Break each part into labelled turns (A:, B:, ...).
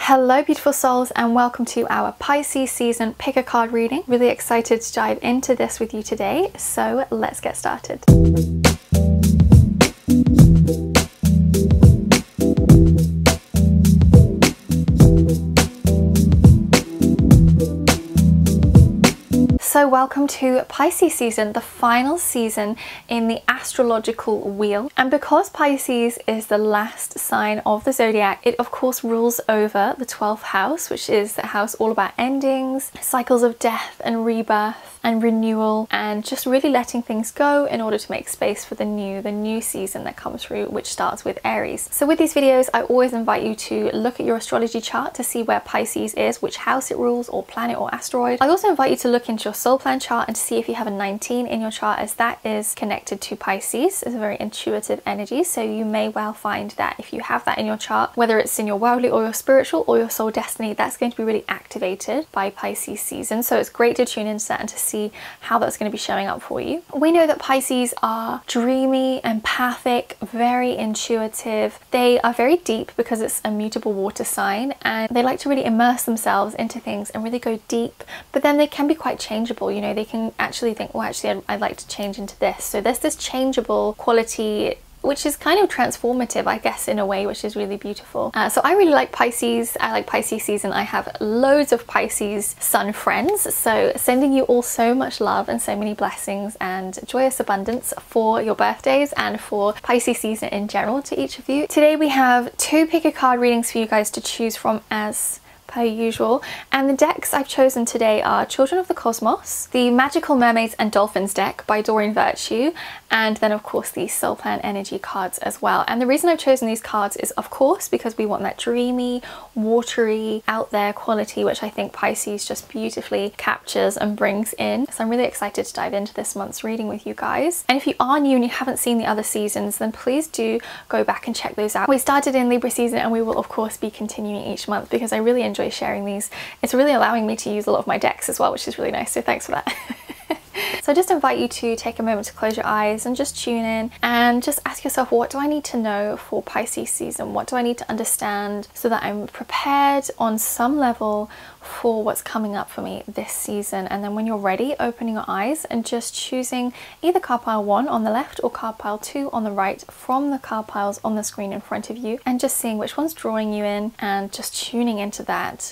A: Hello beautiful souls, and welcome to our Pisces season pick a card reading. Really excited to dive into this with you today, so let's get started. So welcome to Pisces season, the final season in the astrological wheel. And because Pisces is the last sign of the zodiac, it of course rules over the 12th house, which is the house all about endings, cycles of death and rebirth and renewal, and just really letting things go in order to make space for the new season that comes through, which starts with Aries. So with these videos, I always invite you to look at your astrology chart to see where Pisces is, which house it rules, or planet or asteroid. I also invite you to look into your soul plan chart and to see if you have a 19 in your chart, as that is connected to Pisces. It's a very intuitive energy, so you may well find that if you have that in your chart, whether it's in your worldly or your spiritual or your soul destiny, that's going to be really activated by Pisces season. So it's great to tune into that and to see how that's going to be showing up for you. We know that Pisces are dreamy, empathic, very intuitive. They are very deep because it's a mutable water sign, and they like to really immerse themselves into things and really go deep, but then they can be quite changeable. You know, they can actually think, well, actually I'd like to change into this. So there's this changeable quality, which is kind of transformative, I guess, in a way, which is really beautiful. So I really like Pisces. I like Pisces season. I have loads of Pisces sun friends. So sending you all so much love and so many blessings and joyous abundance for your birthdays and for Pisces season in general to each of you. Today we have two pick a card readings for you guys to choose from as per usual, and the decks I've chosen today are Children of the Cosmos, the Magical Mermaids and Dolphins deck by Doreen Virtue, and then of course the Soul Plan Energy cards as well. And the reason I've chosen these cards is of course because we want that dreamy, watery, out there quality, which I think Pisces just beautifully captures and brings in. So I'm really excited to dive into this month's reading with you guys. And if you are new and you haven't seen the other seasons, then please do go back and check those out. We started in Libra season and we will of course be continuing each month because I really enjoy sharing these. It's really allowing me to use a lot of my decks as well, which is really nice, so thanks for that. So I just invite you to take a moment to close your eyes and just tune in and just ask yourself, what do I need to know for Pisces season? What do I need to understand so that I'm prepared on some level for what's coming up for me this season? And then when you're ready, opening your eyes and just choosing either card pile 1 on the left or card pile 2 on the right from the card piles on the screen in front of you, and just seeing which one's drawing you in and just tuning into that.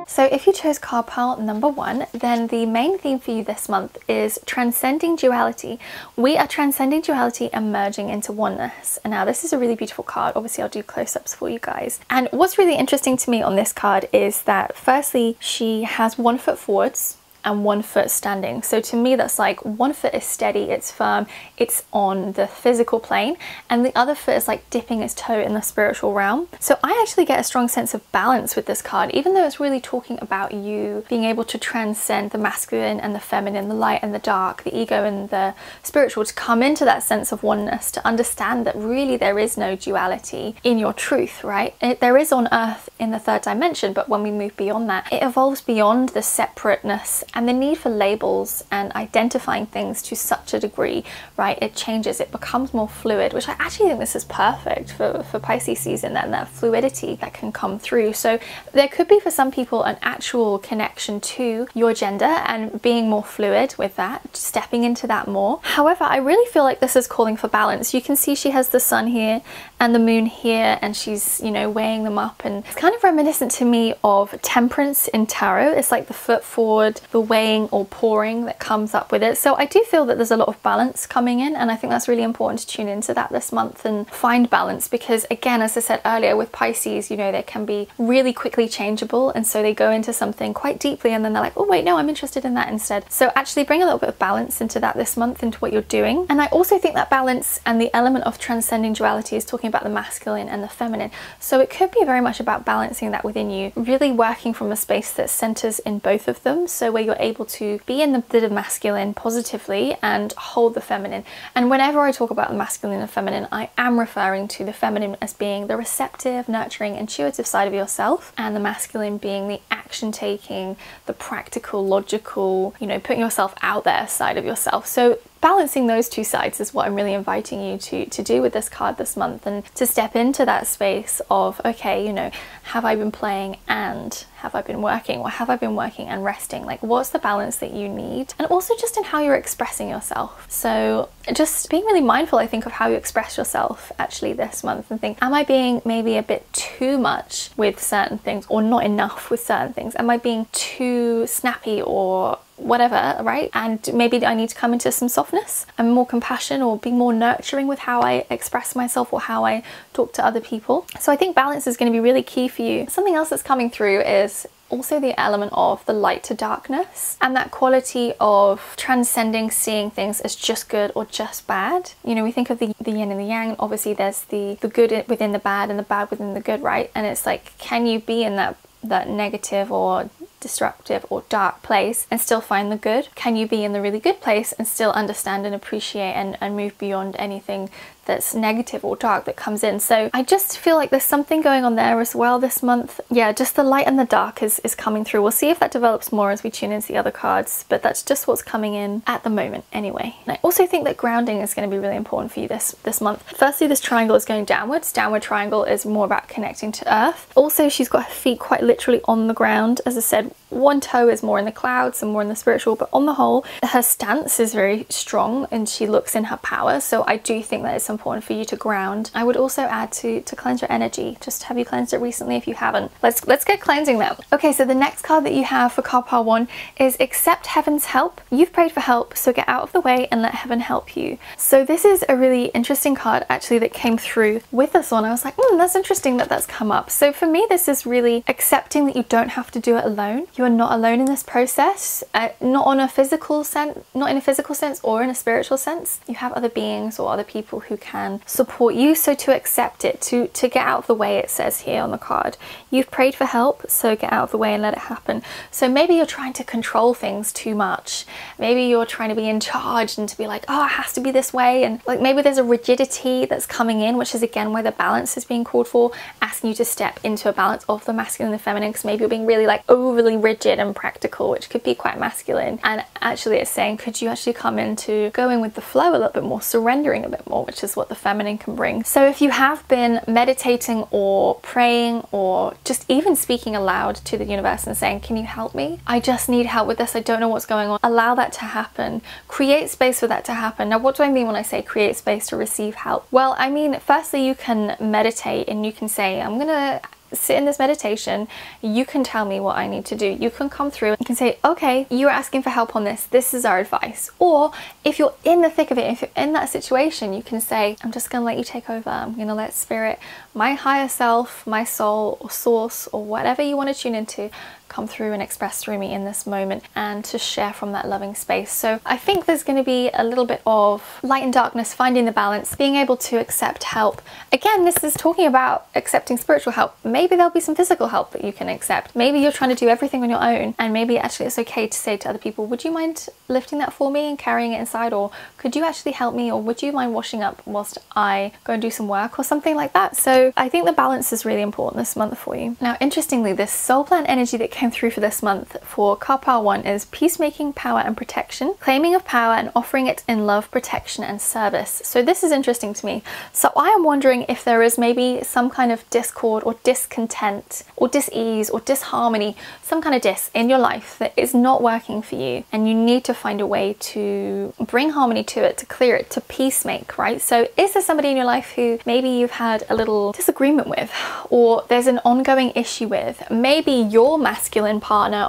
A: So if you chose card pile number 1, then the main theme for you this month is transcending duality. We are transcending duality and merging into oneness. And now this is a really beautiful card. Obviously I'll do close-ups for you guys. And what's really interesting to me on this card is that firstly, she has 1 foot forwards and 1 foot standing. So to me that's like 1 foot is steady, it's firm, it's on the physical plane, and the other foot is like dipping its toe in the spiritual realm. So I actually get a strong sense of balance with this card, even though it's really talking about you being able to transcend the masculine and the feminine, the light and the dark, the ego and the spiritual, to come into that sense of oneness, to understand that really there is no duality in your truth, right? There is on earth in the 3rd dimension, but when we move beyond that, it evolves beyond the separateness and the need for labels and identifying things to such a degree, right? It changes, it becomes more fluid, which I actually think this is perfect for Pisces season, and that fluidity that can come through. So there could be for some people an actual connection to your gender and being more fluid with that, stepping into that more. However, I really feel like this is calling for balance. You can see she has the sun here and the moon here, and she's, you know, weighing them up, and it's kind of reminiscent to me of temperance in tarot. It's like the foot forward, the weighing or pouring that comes up with it. So I do feel that there's a lot of balance coming in, and I think that's really important to tune into that this month and find balance, because again, as I said earlier, with Pisces, you know, they can be really quickly changeable, and so they go into something quite deeply and then they're like, oh wait, no, I'm interested in that instead. So actually bring a little bit of balance into that this month, into what you're doing. And I also think that balance and the element of transcending duality is talking about the masculine and the feminine. So it could be very much about balancing that within you, really working from a space that centers in both of them, so where you're able to be in the bit of masculine positively and hold the feminine. And whenever I talk about the masculine and feminine, I am referring to the feminine as being the receptive, nurturing, intuitive side of yourself, and the masculine being the action taking, the practical, logical, you know, putting yourself out there side of yourself. So balancing those two sides is what I'm really inviting you to do with this card this month, and to step into that space of, okay, you know, have I been playing and have I been working, or have I been working and resting? Like, what's the balance that you need? And also just in how you're expressing yourself. So just being really mindful, I think, of how you express yourself actually this month, and think, am I being maybe a bit too much with certain things, or not enough with certain things? Am I being too snappy or whatever, right? And maybe I need to come into some softness and more compassion, or be more nurturing with how I express myself or how I talk to other people. So I think balance is going to be really key for you. Something else that's coming through is also the element of the light to darkness, and that quality of transcending seeing things as just good or just bad. You know, we think of the yin and the yang. Obviously there's the good within the bad and the bad within the good, right? And it's like, can you be in that negative or destructive or dark place and still find the good? Can you be in the really good place and still understand and appreciate and move beyond anything that's negative or dark that comes in? So I just feel like there's something going on there as well this month. Yeah, just the light and the dark is coming through. We'll see if that develops more as we tune into the other cards, but that's just what's coming in at the moment anyway. And I also think that grounding is going to be really important for you this month. Firstly, this triangle is going downwards. Downward triangle is more about connecting to earth. Also, she's got her feet quite literally on the ground. As I said, one toe is more in the clouds and more in the spiritual, but on the whole, her stance is very strong and she looks in her power. So I do think that it's important for you to ground. I would also add to cleanse your energy. Just, have you cleansed it recently? If you haven't, let's get cleansing that. Okay, so the next card that you have for card pile 1 is accept heaven's help. You've prayed for help, so get out of the way and let heaven help you. So this is a really interesting card actually that came through with this one. I was like, that's interesting that that's come up. So for me, this is really accepting that you don't have to do it alone. You are not alone in this process, not in a physical sense or in a spiritual sense. You have other beings or other people who can support you. So to accept it, to get out of the way, it says here on the card. You've prayed for help, so get out of the way and let it happen. So maybe you're trying to control things too much. Maybe you're trying to be in charge and to be like, oh, it has to be this way. And like, maybe there's a rigidity that's coming in, which is again where the balance is being called for, asking you to step into a balance of the masculine and the feminine, because maybe you're being really like overly rigid and practical, which could be quite masculine. And actually it's saying, could you actually come into going with the flow a little bit more, surrendering a bit more, which is what the feminine can bring. So if you have been meditating or praying or just even speaking aloud to the universe and saying, can you help me? I just need help with this. I don't know what's going on. Allow that to happen. Create space for that to happen. Now, what do I mean when I say create space to receive help? Well, I mean, firstly, you can meditate and you can say, I'm gonna sit in this meditation. You can tell me what I need to do. You can come through and you can say, okay, you're asking for help on this. This is our advice. Or if you're in the thick of it, if you're in that situation, you can say, I'm just gonna let you take over. I'm gonna let spirit, my higher self, my soul or source or whatever you want to tune into, come through and express through me in this moment, and to share from that loving space. So I think there's going to be a little bit of light and darkness, finding the balance, being able to accept help. Again, this is talking about accepting spiritual help. Maybe there'll be some physical help that you can accept. Maybe you're trying to do everything on your own, and maybe actually it's okay to say to other people, would you mind lifting that for me and carrying it inside? Or could you actually help me? Or would you mind washing up whilst I go and do some work, or something like that? So I think the balance is really important this month for you. Now, interestingly, this soul plan energy that came through for this month for card pile 1 is peacemaking, power and protection, claiming of power and offering it in love, protection and service. So this is interesting to me. So I am wondering if there is maybe some kind of discord or discontent or dis-ease or disharmony, some kind of dis in your life that is not working for you, and you need to find a way to bring harmony to it, to clear it, to peacemake, right? So is there somebody in your life who maybe you've had a little disagreement with, or there's an ongoing issue with? Maybe your masculine partner,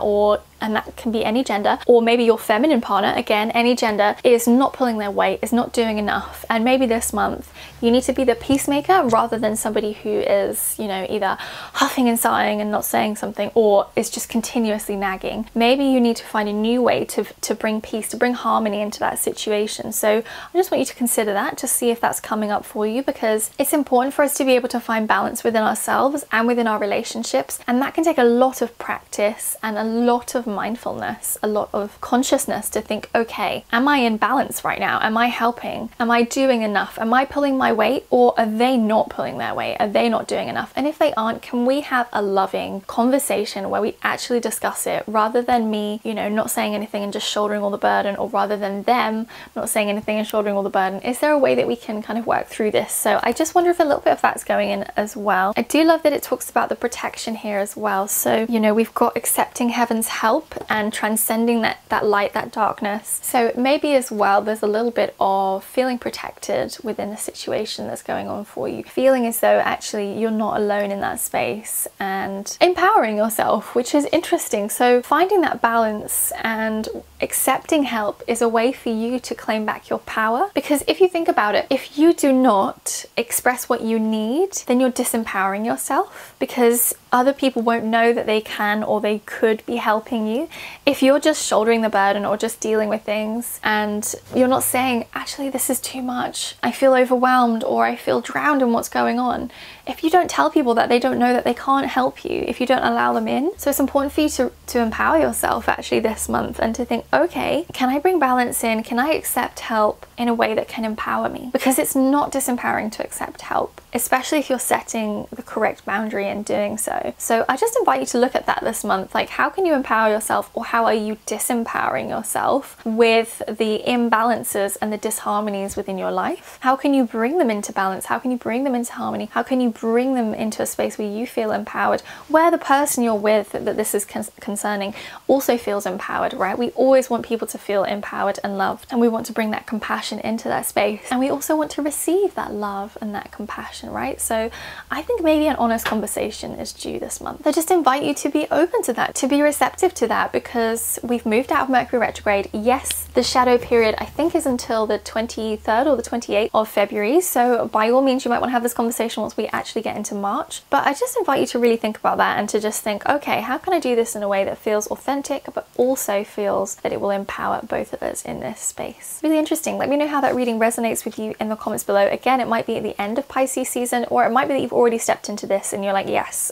A: and that can be any gender, or maybe your feminine partner, again, any gender, is not pulling their weight, is not doing enough. And maybe this month you need to be the peacemaker rather than somebody who is, you know, either huffing and sighing and not saying something, or is just continuously nagging. Maybe you need to find a new way to bring peace, to bring harmony into that situation. So I just want you to consider that, to see if that's coming up for you, because it's important for us to be able to find balance within ourselves and within our relationships, and that can take a lot of practice and a lot of of mindfulness, a lot of consciousness to think, okay, am I in balance right now? Am I helping? Am I doing enough? Am I pulling my weight, or are they not pulling their weight? Are they not doing enough? And if they aren't, can we have a loving conversation where we actually discuss it, rather than me, you know, not saying anything and just shouldering all the burden, or rather than them not saying anything and shouldering all the burden? Is there a way that we can kind of work through this? So I just wonder if a little bit of that's going in as well. I do love that it talks about the protection here as well. So, you know, we've got accepting heaven's help and transcending that light, that darkness. So maybe as well there's a little bit of feeling protected within the situation that's going on for you, feeling as though actually you're not alone in that space, and empowering yourself, which is interesting. So finding that balance and accepting help is a way for you to claim back your power, because if you think about it, if you do not express what you need, then you're disempowering yourself, because other people won't know that they can or they could be helping you. If you're just shouldering the burden or just dealing with things and you're not saying, actually this is too much, I feel overwhelmed, or I feel drowned in what's going on, if you don't tell people that, they don't know that they can't help you if you don't allow them in. So it's important for you to empower yourself actually this month, and to think, okay, can I bring balance in? Can I accept help in a way that can empower me? Because it's not disempowering to accept help, especially if you're setting the correct boundary in doing so. So I just invite you to look at that this month. Like, how can you empower yourself, or how are you disempowering yourself with the imbalances and the disharmonies within your life? How can you bring them into balance? How can you bring them into harmony? How can you bring them into a space where you feel empowered, where the person you're with that this is concerning also feels empowered, right? We always want people to feel empowered and loved, and we want to bring that compassion into that space, and we also want to receive that love and that compassion, right? So I think maybe an honest conversation is due this month. I just invite you to be open to that, to be receptive to that, because we've moved out of Mercury retrograde. Yes, the shadow period I think is until the 23rd or the 28th of February, so by all means you might want to have this conversation once we actually get into March. But I just invite you to really think about that, and to just think, okay, how can I do this in a way that feels authentic but also feels that it will empower both of us in this space? Really interesting. Let me know how that reading resonates with you in the comments below. Again, it might be at the end of Pisces season, or it might be that you've already stepped into this and you're like, yes,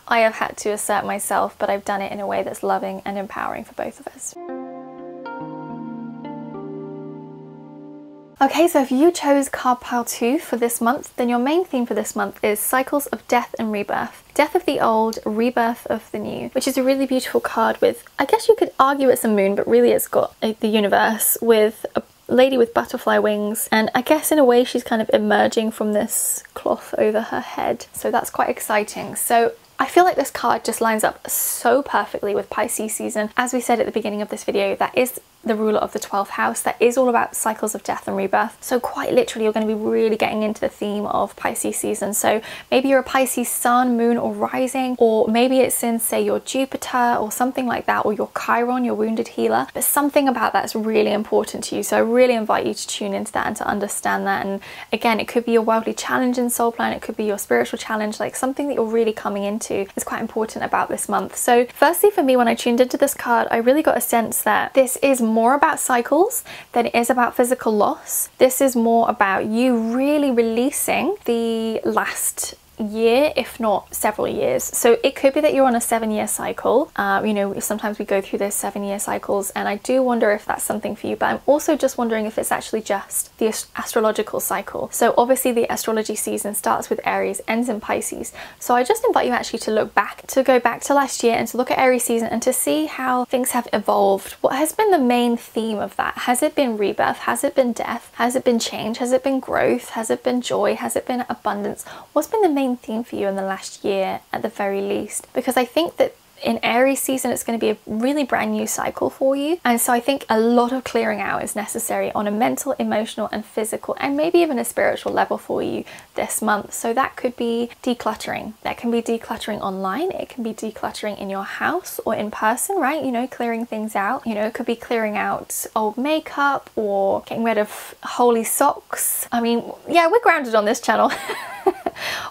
A: I have had to assert myself, but I've done it in a way that's loving and empowering for both of us. Okay, so if you chose card pile 2 for this month, then your main theme for this month is cycles of death and rebirth. Death of the old, rebirth of the new, which is a really beautiful card with, I guess you could argue it's a moon, but really it's got the universe with a lady with butterfly wings, and I guess in a way she's kind of emerging from this cloth over her head. So that's quite exciting. So I feel like this card just lines up so perfectly with Pisces season. As we said at the beginning of this video, that is the ruler of the 12th house. That is all about cycles of death and rebirth. So quite literally you're going to be really getting into the theme of Pisces season. So maybe you're a Pisces sun, moon or rising, or maybe it's in, say, your Jupiter or something like that, or your Chiron, your wounded healer. But something about that's really important to you. So I really invite you to tune into that and to understand that. And again, it could be your worldly challenge in soul plan, it could be your spiritual challenge, like something that you're really coming into is quite important about this month. So firstly, for me, when I tuned into this card, I really got a sense that this is more about cycles than it is about physical loss. This is more about you really releasing the last year, if not several years. So it could be that you're on a 7-year cycle. You know, sometimes we go through those 7-year cycles, and I do wonder if that's something for you, but I'm also just wondering if it's actually just the astrological cycle. So obviously the astrology season starts with Aries, ends in Pisces. So I just invite you actually to look back, to go back to last year and to look at Aries season and to see how things have evolved. What has been the main theme of that? Has it been rebirth? Has it been death? Has it been change? Has it been growth? Has it been joy? Has it been abundance? What's been the main theme for you in the last year at the very least? Because I think that in Aries season it's going to be a really brand new cycle for you, and so I think a lot of clearing out is necessary on a mental, emotional and physical, and maybe even a spiritual level for you this month. So that could be decluttering. That can be decluttering online, it can be decluttering in your house or in person, right? You know, clearing things out. You know, it could be clearing out old makeup or getting rid of holy socks. I mean, yeah, we're grounded on this channel.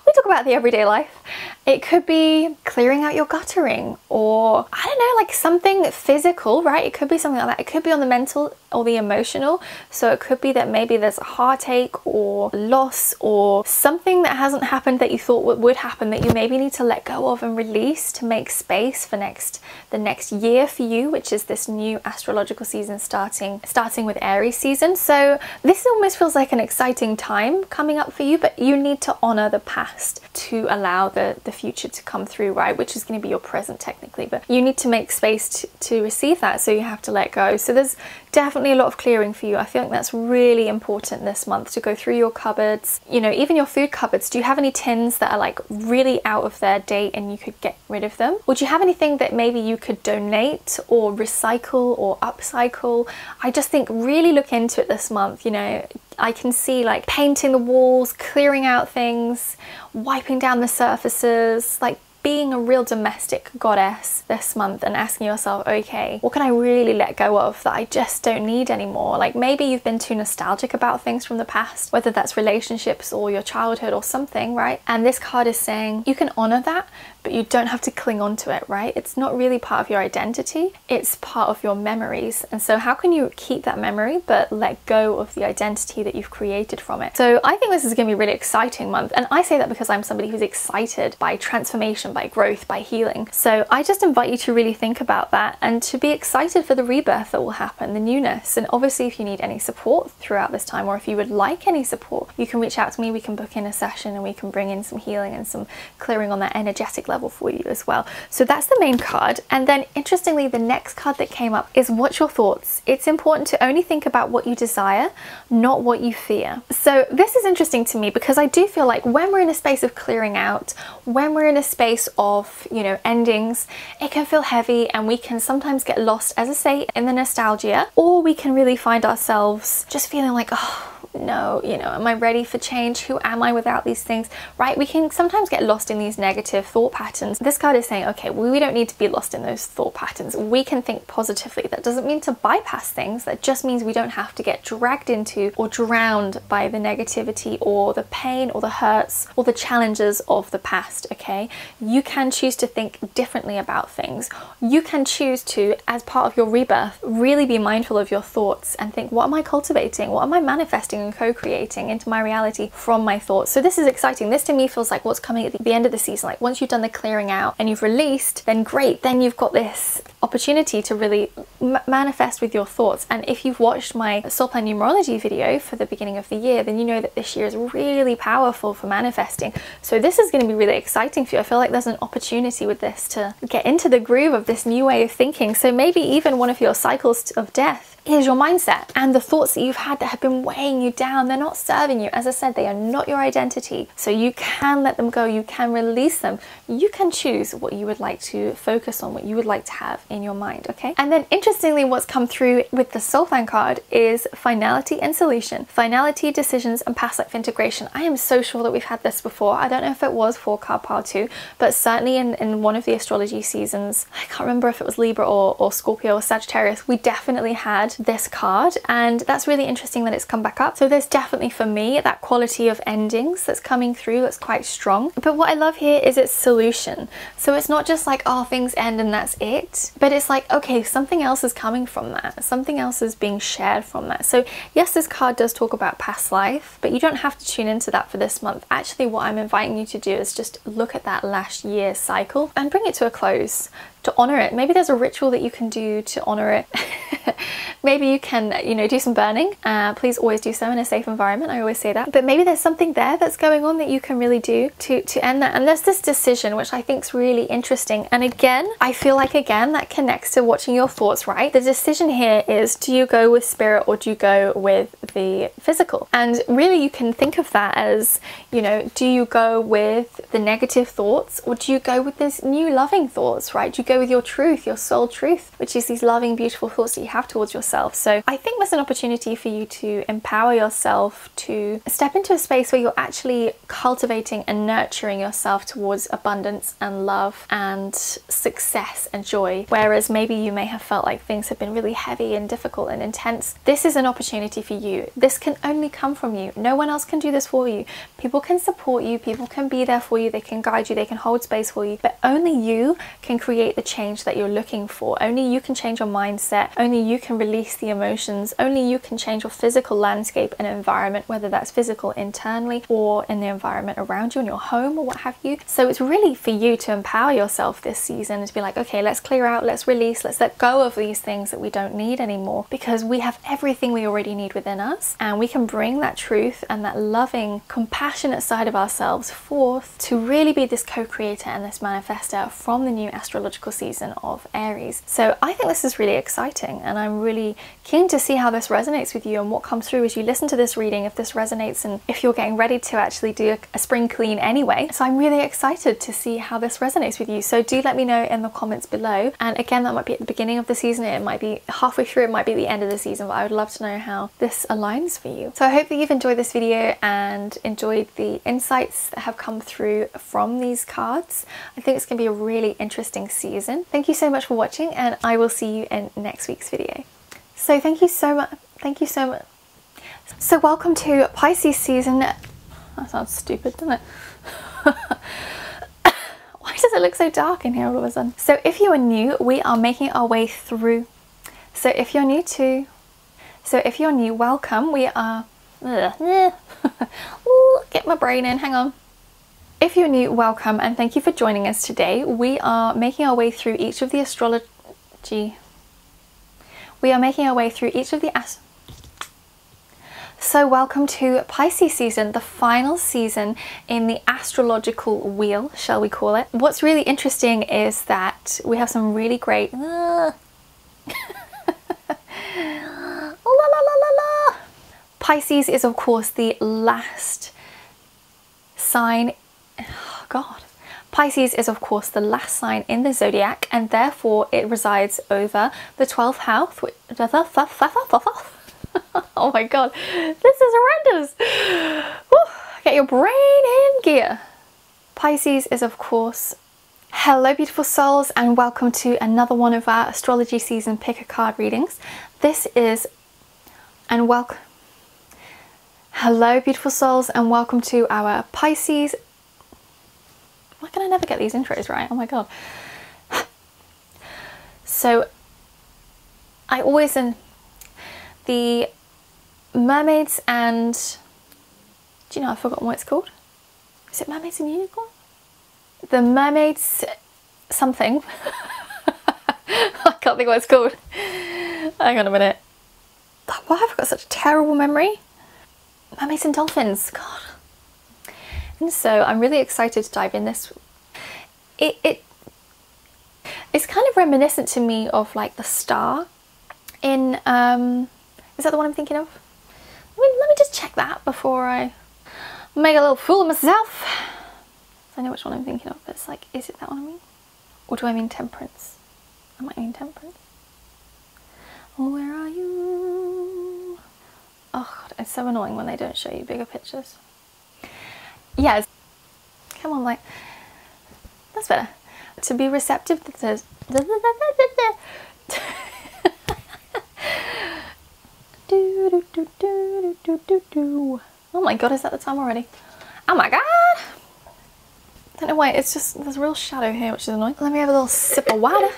A: We talk about the everyday life. It could be clearing out your guttering, or I don't know, like something physical, right? It could be something like that. It could be on the mental or the emotional. So it could be that maybe there's a heartache or loss or something that hasn't happened that you thought would happen, that you maybe need to let go of and release to make space for the next year for you, which is this new astrological season starting with Aries season. So this almost feels like an exciting time coming up for you, but you need to honor the past to allow the future to come through, right? Which is going to be your present technically, but you need to make space to receive that. So you have to let go. So there's definitely a lot of clearing for you. I feel like that's really important this month, to go through your cupboards, you know, even your food cupboards. Do you have any tins that are like really out of their date and you could get rid of them? Or do you have anything that maybe you could donate or recycle or upcycle? I just think really look into it this month. You know, I can see like painting the walls, clearing out things, wiping down the surfaces, like being a real domestic goddess this month and asking yourself, okay, what can I really let go of that I just don't need anymore? Like maybe you've been too nostalgic about things from the past, whether that's relationships or your childhood or something, right? And this card is saying you can honor that, but you don't have to cling on to it, right? It's not really part of your identity, it's part of your memories. And so how can you keep that memory but let go of the identity that you've created from it? So I think this is going to be a really exciting month, and I say that because I'm somebody who's excited by transformation, by growth, by healing. So I just invite you to really think about that and to be excited for the rebirth that will happen, the newness. And obviously if you need any support throughout this time, or if you would like any support, you can reach out to me, we can book in a session and we can bring in some healing and some clearing on that energetic level for you as well. So that's the main card. And then interestingly, the next card that came up is what's your thoughts? It's important to only think about what you desire, not what you fear. So this is interesting to me because I do feel like when we're in a space of clearing out, when we're in a space of, you know, endings, it can feel heavy and we can sometimes get lost, as I say, in the nostalgia, or we can really find ourselves just feeling like, oh, no, you know, am I ready for change? Who am I without these things, right? We can sometimes get lost in these negative thought patterns. This card is saying, okay, well, we don't need to be lost in those thought patterns. We can think positively. That doesn't mean to bypass things. That just means we don't have to get dragged into or drowned by the negativity or the pain or the hurts or the challenges of the past, okay? You can choose to think differently about things. You can choose to, as part of your rebirth, really be mindful of your thoughts and think, what am I cultivating? What am I manifesting and co-creating into my reality from my thoughts? So this is exciting. This to me feels like what's coming at the end of the season. Like once you've done the clearing out and you've released, then great, then you've got this opportunity to really manifest with your thoughts. And if you've watched my soul plan numerology video for the beginning of the year, then you know that this year is really powerful for manifesting. So this is going to be really exciting for you. I feel like there's an opportunity with this to get into the groove of this new way of thinking. So maybe even one of your cycles of death is your mindset and the thoughts that you've had that have been weighing you down. They're not serving you. As I said, they are not your identity. So you can let them go. You can release them. You can choose what you would like to focus on, what you would like to have in your mind, okay? And then interestingly, what's come through with the soul fan card is finality and solution. Finality, decisions, and past life integration. I am so sure that we've had this before. I don't know if it was for card pile 2, but certainly in one of the astrology seasons, I can't remember if it was Libra or Scorpio or Sagittarius, we definitely had this card, and that's really interesting that it's come back up. So there's definitely for me that quality of endings that's coming through that's quite strong. But what I love here is its solution. So it's not just like, oh, things end and that's it, but it's like, okay, something else is coming from that, something else is being shared from that. So yes, this card does talk about past life, but you don't have to tune into that for this month. Actually, what I'm inviting you to do is just look at that last year cycle and bring it to a close, to honor it. Maybe there's a ritual that you can do to honor it. Maybe you can, you know, do some burning. Please always do so in a safe environment. I always say that. But maybe there's something there that's going on that you can really do to end that. And there's this decision, which I think is really interesting. And again, I feel like, again, that connects to watching your thoughts, right? The decision here is, do you go with spirit or do you go with the physical? And really you can think of that as, you know, do you go with the negative thoughts or do you go with this new loving thoughts, right? Do you go with your truth, your soul truth, which is these loving, beautiful thoughts that you have towards yourself. So I think there's an opportunity for you to empower yourself to step into a space where you're actually cultivating and nurturing yourself towards abundance and love and success and joy. Whereas maybe you may have felt like things have been really heavy and difficult and intense. This is an opportunity for you. This can only come from you. No one else can do this for you. People can support you, people can be there for you, they can guide you, they can hold space for you, but only you can create the change that you're looking for. Only you can change your mindset, only you can release the emotions, only you can change your physical landscape and environment, whether that's physical internally or in the environment around you in your home or what have you. So it's really for you to empower yourself this season, to be like, okay, let's clear out, let's release, let's let go of these things that we don't need anymore, because we have everything we already need within us, and we can bring that truth and that loving, compassionate side of ourselves forth to really be this co-creator and this manifester from the new astrological season of Aries. So I think this is really exciting, and I'm really keen to see how this resonates with you and what comes through as you listen to this reading, if this resonates and if you're getting ready to actually do a spring clean anyway. So I'm really excited to see how this resonates with you. So do let me know in the comments below. And again, that might be at the beginning of the season, it might be halfway through, it might be the end of the season, but I would love to know how this aligns for you. So I hope that you've enjoyed this video and enjoyed the insights that have come through from these cards. I think it's going to be a really interesting season. Thank you so much for watching, and I will see you in next week's video. So thank you so much. Thank you so much. So welcome to Pisces season. That sounds stupid, doesn't it? Why does it look so dark in here all of a sudden? So if you are new, we are making our way through. So if you're new, welcome. We are... Ooh, get my brain in, hang on. If you're new, welcome, and thank you for joining us today. We are making our way through each of the So welcome to Pisces season, the final season in the astrological wheel, shall we call it. What's really interesting is that we have some really great... Pisces is of course the last sign... Oh God. Pisces is of course the last sign in the zodiac, and therefore it resides over the 12th house. Oh my God, this is horrendous. Woo, get your brain in gear. Pisces is of course... Hello beautiful souls, and welcome to another one of our astrology season pick a card readings. This is... and welcome... Hello beautiful souls, and welcome to our Pisces... Why can I never get these intros right? Oh my God. So I always... the mermaids and... Do you know, I've forgotten what it's called. Is it mermaids and unicorn? The mermaids something. I can't think what it's called. Hang on a minute. Why have I got such a terrible memory? Mermaids and dolphins, God. And so I'm really excited to dive in this. It's kind of reminiscent to me of like the star in, is that the one I'm thinking of? Let me just check that before I make a little fool of myself. I know which one I'm thinking of, but it's like, is it that one I mean? Or do I mean Temperance? I might mean Temperance. Oh, where are you? Oh God, it's so annoying when they don't show you bigger pictures. Yes. Come on, like, that's better. To be receptive that says... Oh my God, is that the time already? Oh my God! I don't know why, it's just, there's a real shadow here, which is annoying. Let me have a little sip of water.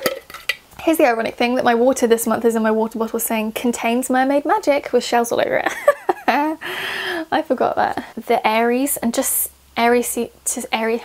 A: Here's the ironic thing, that my water this month is in my water bottle saying contains mermaid magic with shells all over it. I forgot that. The Aries, and just Aries to Aries.